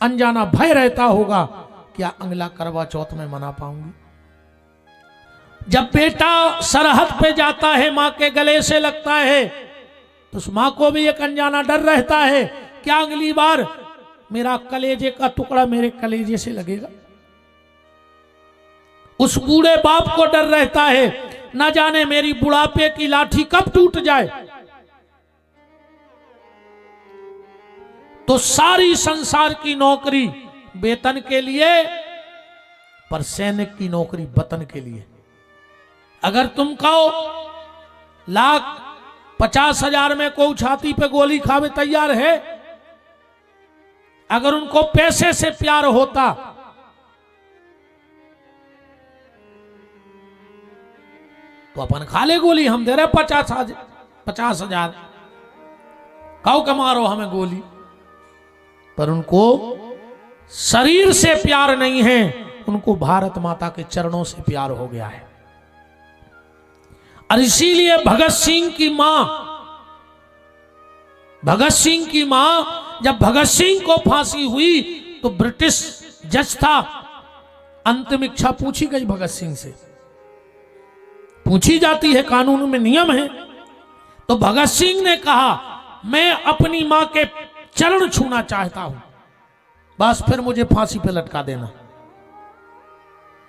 अनजाना भय रहता होगा, क्या अगला करवा चौथ में मना पाऊंगी। जब बेटा सरहद पे जाता है, माँ के गले से लगता है, तो उस माँ को भी एक अनजाना डर रहता है, क्या अगली बार मेरा कलेजे का टुकड़ा मेरे कलेजे से लगेगा। उस बूढ़े बाप को डर रहता है, न जाने मेरी बुढ़ापे की लाठी कब टूट जाए। तो सारी संसार की नौकरी वेतन के लिए, पर सैनिक की नौकरी वतन के लिए। अगर तुम कहो 1,50,000 में कोई छाती पे गोली खावे तैयार है, अगर उनको पैसे से प्यार होता तो अपन खा ले गोली, हम दे रहे 50,000, काऊ के मारो हमें गोली। पर उनको शरीर से प्यार नहीं है, उनको भारत माता के चरणों से प्यार हो गया है। और इसीलिए भगत सिंह की मां जब भगत सिंह को फांसी हुई तो ब्रिटिश जज था, अंतिम इच्छा पूछी गई भगत सिंह से, पूछी जाती है, कानून में नियम है। तो भगत सिंह ने कहा मैं अपनी मां के चरण छूना चाहता हूं, बस फिर मुझे फांसी पे लटका देना।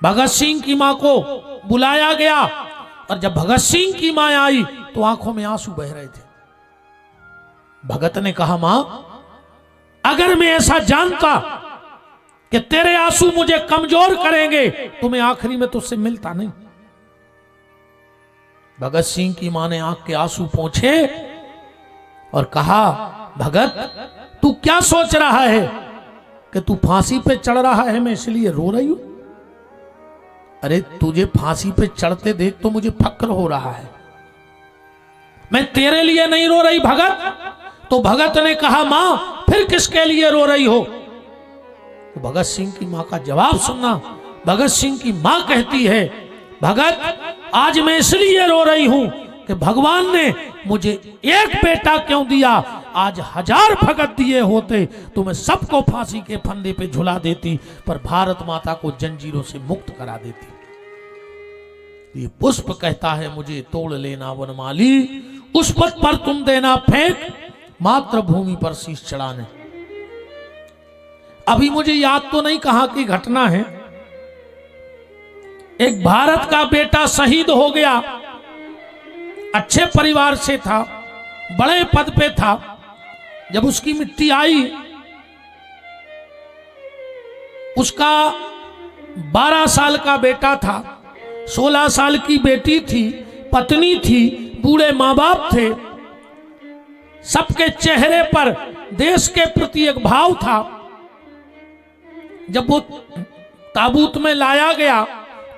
भगत सिंह की मां को बुलाया गया, और जब भगत सिंह की मां आई तो आंखों में आंसू बह रहे थे। भगत ने कहा मां, अगर मैं ऐसा जानता कि तेरे आंसू मुझे कमजोर करेंगे तो मैं आखिरी में तुझसे मिलता नहीं। भगत सिंह की मां ने आंख के आंसू पोंछे और कहा भगत तू क्या सोच रहा है कि तू फांसी पे चढ़ रहा है, मैं इसलिए रो रही हूं। अरे तुझे फांसी पे चढ़ते देख तो मुझे फक्र हो रहा है, मैं तेरे लिए नहीं रो रही भगत। तो भगत ने कहा मां फिर किसके लिए रो रही हो। तो भगत सिंह की मां का जवाब सुनना। भगत सिंह की मां कहती है भगत आज मैं इसलिए रो रही हूं कि भगवान ने मुझे एक बेटा क्यों दिया, आज 1000 भगत दिए होते तो मैं सबको फांसी के फंदे पे झुला देती, पर भारत माता को जंजीरों से मुक्त करा देती। ये पुष्प कहता है मुझे तोड़ लेना वनमाली, उस पथ पर तुम देना फेंक, मातृभूमि पर शीश चढ़ाने। अभी मुझे याद तो नहीं कहां की घटना है, एक भारत का बेटा शहीद हो गया, अच्छे परिवार से था, बड़े पद पे था। जब उसकी मिट्टी आई, उसका 12 साल का बेटा था, 16 साल की बेटी थी, पत्नी थी, बूढ़े माँ बाप थे, सबके चेहरे पर देश के प्रति एक भाव था। जब वो ताबूत में लाया गया,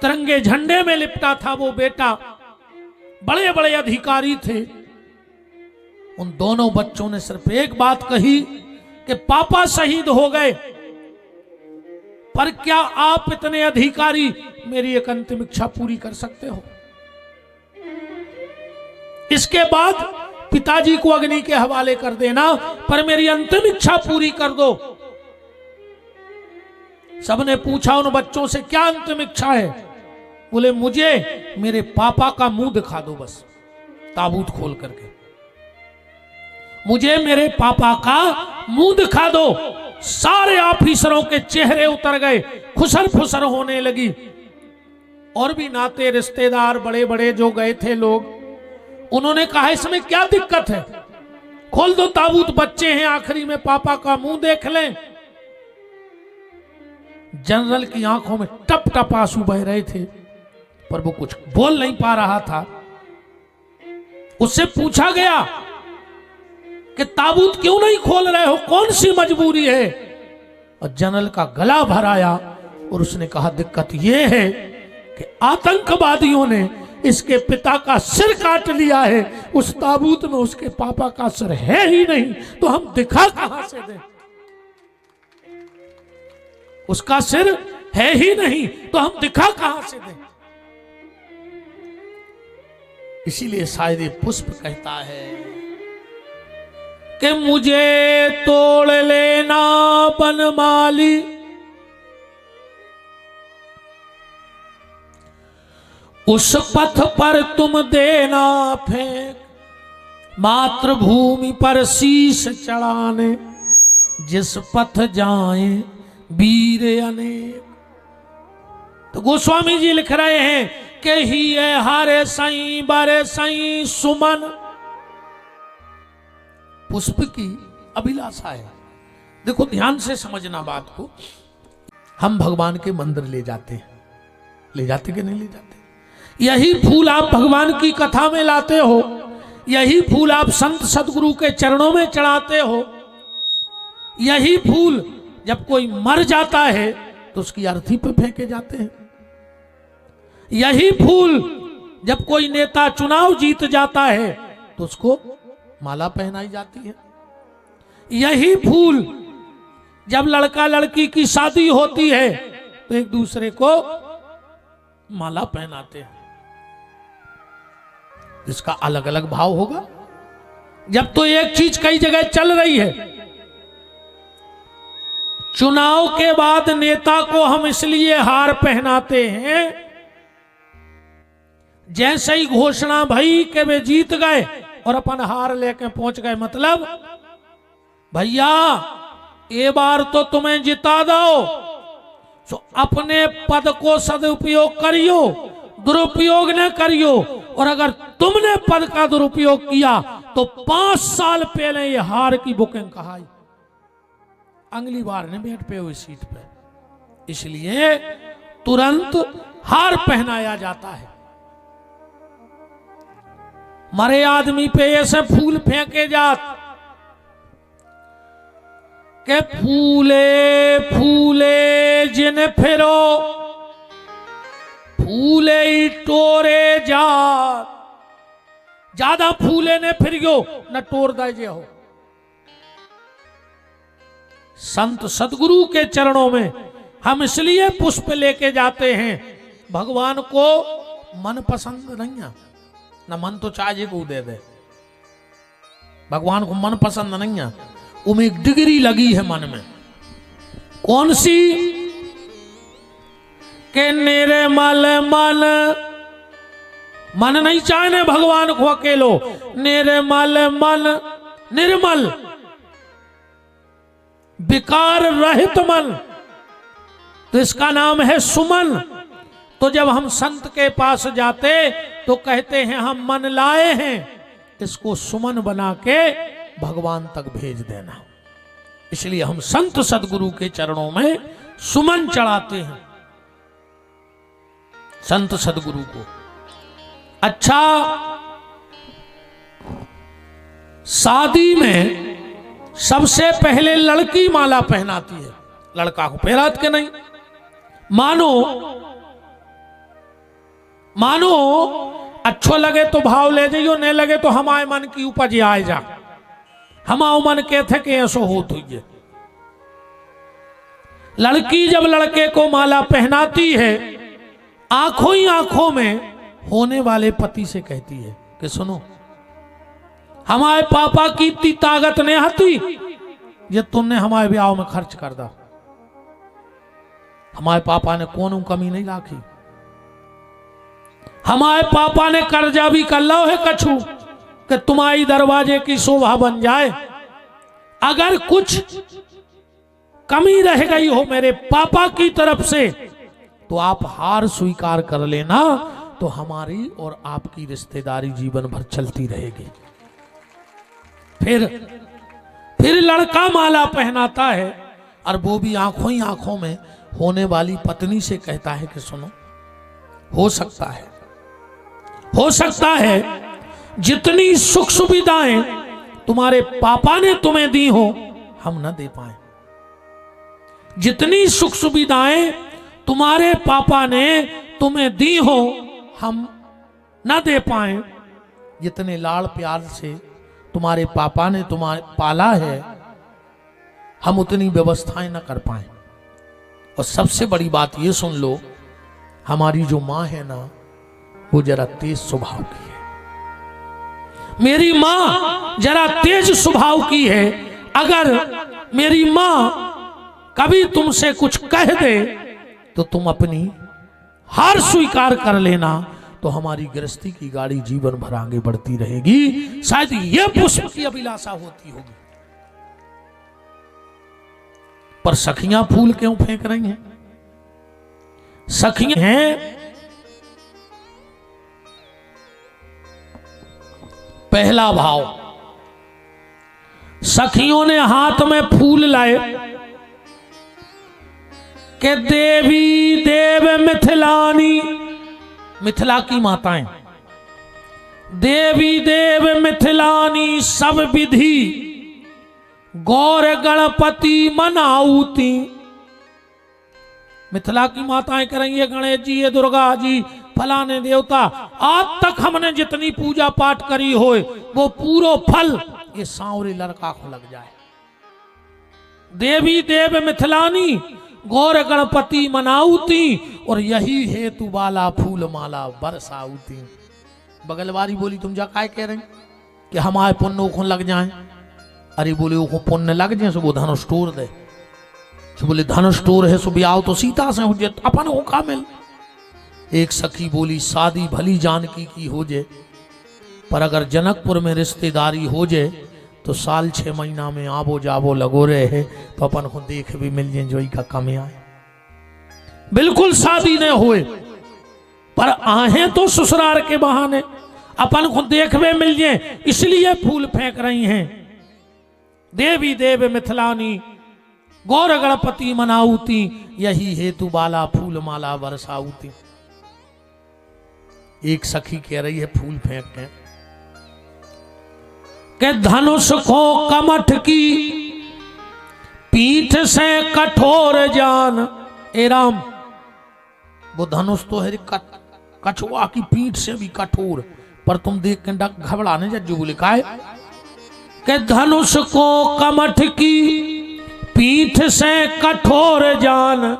तिरंगे झंडे में लिपटा था वो बेटा, बड़े बड़े अधिकारी थे। उन दोनों बच्चों ने सिर्फ एक बात कही कि पापा शहीद हो गए, पर क्या आप इतने अधिकारी मेरी एक अंतिम इच्छा पूरी कर सकते हो। इसके बाद पिताजी को अग्नि के हवाले कर देना, पर मेरी अंतिम इच्छा पूरी कर दो। सबने पूछा उन बच्चों से क्या अंतिम इच्छा है। बोले मुझे मेरे पापा का मुंह दिखा दो, बस ताबूत खोल करके मुझे मेरे पापा का मुंह दिखा दो। सारे ऑफिसरों के चेहरे उतर गए, खुसर फुसर होने लगी। और भी नाते रिश्तेदार बड़े बड़े जो गए थे लोग, उन्होंने कहा इसमें क्या दिक्कत है, खोल दो ताबूत, बच्चे हैं, आखिरी में पापा का मुंह देख लें। जनरल की आंखों में टप टप आंसू बह रहे थे, पर वो कुछ बोल नहीं पा रहा था। उससे पूछा गया कि ताबूत क्यों नहीं खोल रहे हो, कौन सी मजबूरी है। और जनरल का गला भर आया और उसने कहा दिक्कत यह है कि आतंकवादियों ने इसके पिता का सिर काट लिया है, उस ताबूत में उसके पापा का सिर है ही नहीं, तो हम दिखा कहां से दें। उसका सिर है ही नहीं तो हम दिखा कहां से दें। इसीलिए शायद ये पुष्प कहता है कि मुझे तोड़ लेना बनमाली, उस पथ पर तुम देना फेंक, मातृभूमि पर शीश चढ़ाने, जिस पथ जाए वीर अनेक। तो गोस्वामी जी लिख रहे हैं कि ही हरे साईं बारे साईं सुमन, पुष्प की अभिलाषा है। देखो ध्यान से समझना बात को। हम भगवान के मंदिर ले जाते हैं, ले जाते कि नहीं ले जाते? यही फूल आप भगवान की कथा में लाते हो, यही फूल आप संत सदगुरु के चरणों में चढ़ाते हो। यही फूल जब कोई मर जाता है तो उसकी अर्थी पे फेंके जाते हैं। यही फूल जब कोई नेता चुनाव जीत जाता है तो उसको माला पहनाई जाती है। यही फूल जब लड़का लड़की की शादी होती है तो एक दूसरे को माला पहनाते हैं। इसका अलग अलग भाव होगा। जब तो एक चीज कई जगह चल रही है, चुनाव के बाद नेता को हम इसलिए हार पहनाते हैं, जैसे ही घोषणा भई कि वे जीत गए और अपन हार लेके पहुंच गए, मतलब भैया ये बार तो तुम्हें जिता दो, तो अपने पद को सदुपयोग करियो, दुरुपयोग न करियो। और अगर तुमने पद का दुरुपयोग किया तो 5 साल पहले ये हार की बुकिंग कहाई, अगली बार नहीं बैठ पे हुई सीट पे। इसलिए तुरंत हार पहनाया जाता है। मरे आदमी पे ऐसे फूल फेंके जात के फूले फूले जिन फिरो, फूले ही टोरे जात। ज्यादा फूले ने फिरियो न टोर दाजे हो। संत सदगुरु के चरणों में हम इसलिए पुष्प लेके जाते हैं, भगवान को मन पसंद नहीं है ना, मन तो चाहे को दे दे। भगवान को मन पसंद नहीं है, उमें एक डिग्री लगी है मन में। कौन सी? के निर्मल मन, मन नहीं चाहने भगवान को अकेलो, निर्मल मन, निर्मल विकार रहित मन, तो इसका नाम है सुमन। तो जब हम संत के पास जाते तो कहते हैं हम मन लाए हैं, इसको सुमन बना के भगवान तक भेज देना। इसलिए हम संत सदगुरु के चरणों में सुमन चढ़ाते हैं, संत सदगुरु को। अच्छा, शादी में सबसे पहले लड़की माला पहनाती है, लड़का को पहनात के नहीं। मानो अच्छो लगे तो भाव ले जाइयो, नहीं लगे तो हमारे मन की उपज आए जा, हमारे मन के थे कि ऐसो हो तो ये। लड़की जब लड़के को माला पहनाती है, आंखों ही आंखों में होने वाले पति से कहती है कि सुनो, हमारे पापा की इतनी ताकत नहीं आती ये तुमने हमारे ब्याह में खर्च कर दा। हमारे पापा ने कोनो कमी नहीं राखी, हमारे पापा ने कर्जा भी कर लो है कछु कि तुम्हारी दरवाजे की शोभा बन जाए। अगर कुछ कमी रह गई हो मेरे पापा की तरफ से तो आप हार स्वीकार कर लेना, तो हमारी और आपकी रिश्तेदारी जीवन भर चलती रहेगी। फिर लड़का माला पहनाता है और वो भी आंखों ही आंखों में होने वाली पत्नी से कहता है कि सुनो, हो सकता है जितनी सुख सुविधाएं तुम्हारे पापा ने तुम्हें दी हो हम न दे पाए, जितनी सुख सुविधाएं तुम्हारे पापा ने तुम्हें दी हो हम न दे पाए, जितने लाड़ प्यार से तुम्हारे पापा ने तुम्हारे पाला है हम उतनी व्यवस्थाएं न कर पाए। और सबसे बड़ी बात ये सुन लो, हमारी जो माँ है ना वो जरा तेज स्वभाव की है। मेरी माँ जरा तेज स्वभाव की है, अगर मेरी माँ कभी तुमसे कुछ कह दे तो तुम अपनी हार स्वीकार कर लेना, तो हमारी गृहस्थी की गाड़ी जीवन भर आगे बढ़ती रहेगी। शायद यह पुष्प की अभिलाषा होती होगी। पर सखियां फूल क्यों फेंक रही हैं? सखियां हैं पहला भाव, सखियों ने हाथ में फूल लाए कि देवी देव मिथिलानी, मिथिला की माताएं, देवी देव मिथिलानी सब विधि गौर गणपति मनाऊती। मिथिला की माताएं कह रही है गणेश जी, ये दुर्गा जी, फलाने देवता, आज तक हमने जितनी पूजा पाठ करी हो वो पूरा फल ये सांवरे लड़का को लग जाए। देवी देव मिथिलानी गौर गणपति मनाऊती, और यही हेतु बाला फूल माला बरसाऊती। बगल वाली बोली तुम जा काय कह रहे कि हमारे पुण्य को लग जाए? अरे बोले वो पुण्य लग जाए सो वो धनुष तोड़ दे, सो बोले धनुष तोड़ है सो ब्याह तो सीता से हो जाए, अपन हो का मिल। एक सखी बोली शादी भली जानकी की हो जाए, पर अगर जनकपुर में रिश्तेदारी हो जाए तो साल 6 महीना में आबो जाबो लगो रहे है, तो अपन को देख भी मिल जाए जोई का कम आए। बिल्कुल शादी न हुए पर आहे तो ससुराल के बहाने, अपन को देख भी मिल जाए, इसलिए फूल फेंक रही हैं। देवी देव मिथिलानी गौर गणपति मनाऊती, यही हेतु बाला फूल माला बरसाऊती। एक सखी कह रही है फूल फेंक के कि धनुष को कमठ की पीठ से कठोर जान। ए राम, वो धनुष तो है कछुआ की पीठ से भी कठोर, पर तुम देख के घबराने जज्जू बोले काय कि धनुष को कमठ की पीठ से कठोर जान,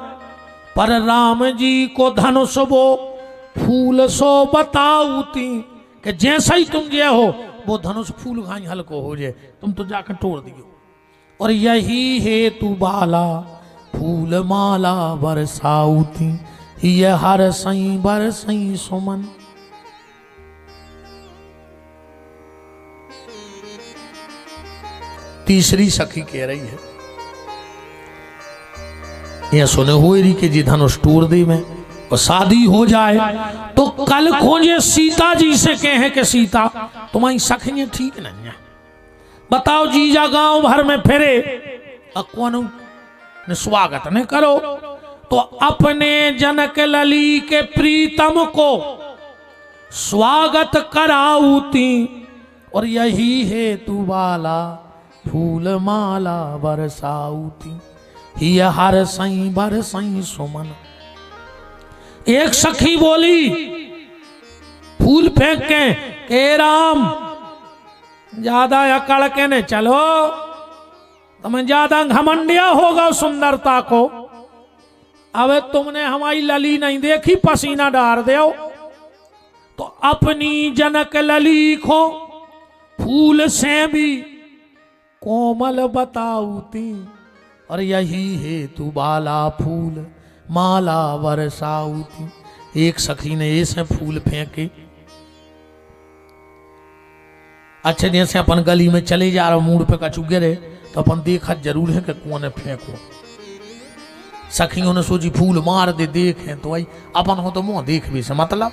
पर राम जी को धनुष वो फूल सो बताऊती। कि जैसा ही तुम ये हो वो धनुष फूल घाई हल्को हो जाए, तुम तो जाकर तोड़ दियो। और यही हेतु बाला फूल माला बरसाऊती, ये हर सई बरसई सुमन। तीसरी सखी कह रही है यह सुने हुए रही कि जी धनुष तोड़ दी में और शादी हो जाए तो कल खोजे सीता जी से कहे कि सीता तुम्हारी सखियां ठीक नहीं है, बताओ जीजा गांव भर में फिरे कौन ने स्वागत न करो, तो अपने जनक लली के प्रीतम को स्वागत कराऊती। और यही हेतु बाला फूल माला बरसाऊती, ही हर सई बरसई सुमन। एक सखी बोली फूल फेंक के राम ज्यादा अकड़ के ने चलो, तुम्हें ज्यादा घमंडिया होगा सुंदरता को। अब तुमने हमारी लली नहीं देखी, पसीना डार दो, तो अपनी जनक लली को फूल से भी कोमल बताऊती। और यही हेतु बाला फूल माला बरसाऊती। एक सखी ने ऐसे फूल फेंके, अच्छे जैसे अपन गली में चले जा रहे मूड पे कछु गिरे तो अपन देखा जरूर है कि कौन फेंको। सखियों ने सोची फूल मार दे देखे तो आई, अपन हो तो मुंह देख भी से मतलब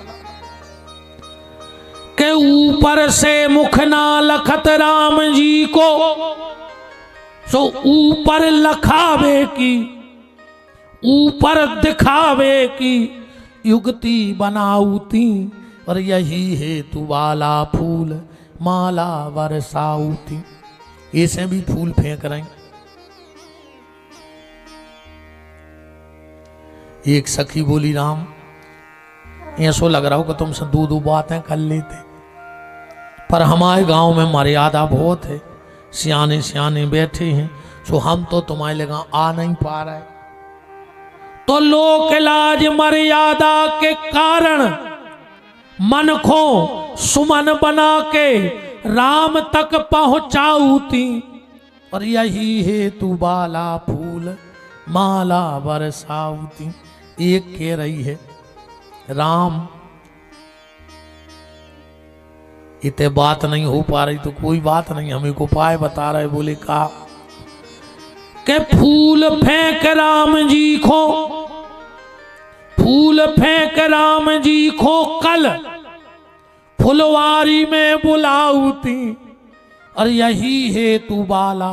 के ऊपर से मुख ना लखत राम जी को, सो ऊपर लखावे की, ऊपर दिखावे की युक्ति बनाऊती। और यही हेतु बाला फूल माला बरसाऊती। ऐसे भी फूल फेंक रहे। एक सखी बोली राम ऐसो लग रहा हो कि तुमसे दो बातें कर लेते, पर हमारे गांव में मर्यादा बहुत है, सियाने सियाने बैठे हैं, सो हम तो तुम्हारे लगा आ नहीं पा रहे। तो लोक लाज मर्यादा के कारण मन को सुमन बना के राम तक पहुंचाऊती, और यही है तू बाला फूल माला बरसाऊती। एक कह रही है राम, इतने बात नहीं हो पा रही तो कोई बात नहीं, हमें को उपाय बता रहे। बोले कहा के फूल फेंक राम जी को, फूल फेंक राम जी को कल फुलवारी में बुलाऊती, और यही है तू बाला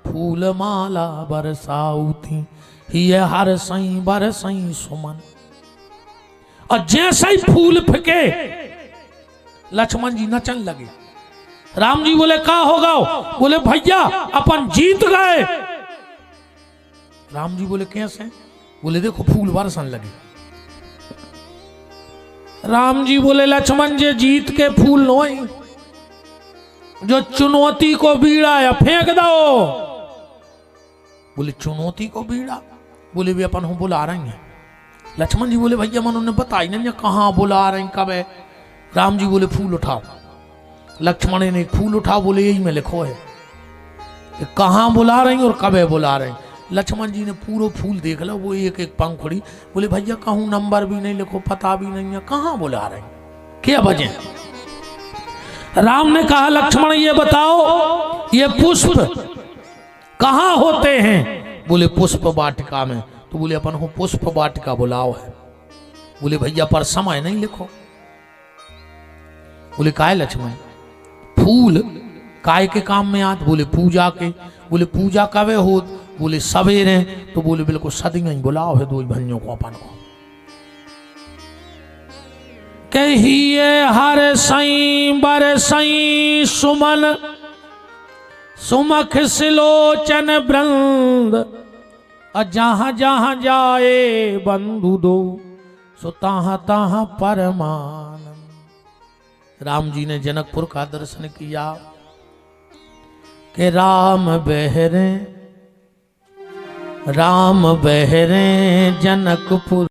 फूल माला बरसाऊती। ये हर सई बरसई सुमन। और जैसे ही फूल फेंके लक्ष्मण जी नचन लगे। राम जी बोले का होगा? बोले भैया अपन जीत गए। राम जी बोले कैसे? बोले देखो फूल बरसन लगे। राम जी बोले लक्ष्मण जी जीत के फूल नोई, जो चुनौती को बीड़ा या फेंक दो। बोले चुनौती को बीड़ा? बोले भी अपन हूं बुला रहे हैं। लक्ष्मण जी बोले भैया मन उन्हें बताई नहीं कहाँ बुला रहे हैं, कब है? राम जी बोले फूल उठाओ। लक्ष्मण ने फूल उठाओ, बोले यही में लिखो है कि कहाँ बुला रहे हैं और कब है बुला रहे हैं। लक्ष्मण जी ने पूरा फूल देख ला, वो एक एक पंखुड़ी। बोले भैया कहूँ नंबर भी नहीं लिखो, पता भी नहीं है, कहाँ बुला रहे हैं, क्या वजह? राम ने कहा लक्ष्मण ये बताओ ये पुष्प कहाँ होते हैं? बोले पुष्प वाटिका में। तो बोले अपन को पुष्प वाटिका बुलाओ है। बोले भैया पर समय नहीं लिखो। बोले काय लक्ष्मण? फूल काय के काम में आते? बोले पूजा के। बोले पूजा कब हो? बोले सवेरे। तो बोले बिल्कुल सदियां ही बुलाओ है दो भैयों को अपन को। कहिए हर सई बरसई सुमन, सुमख सिलोचन वृंद, और जहां जहां जाए बंधु दो, सो तहां तहां परमानंद। राम जी ने जनकपुर का दर्शन किया कि राम बहरे जनकपुर।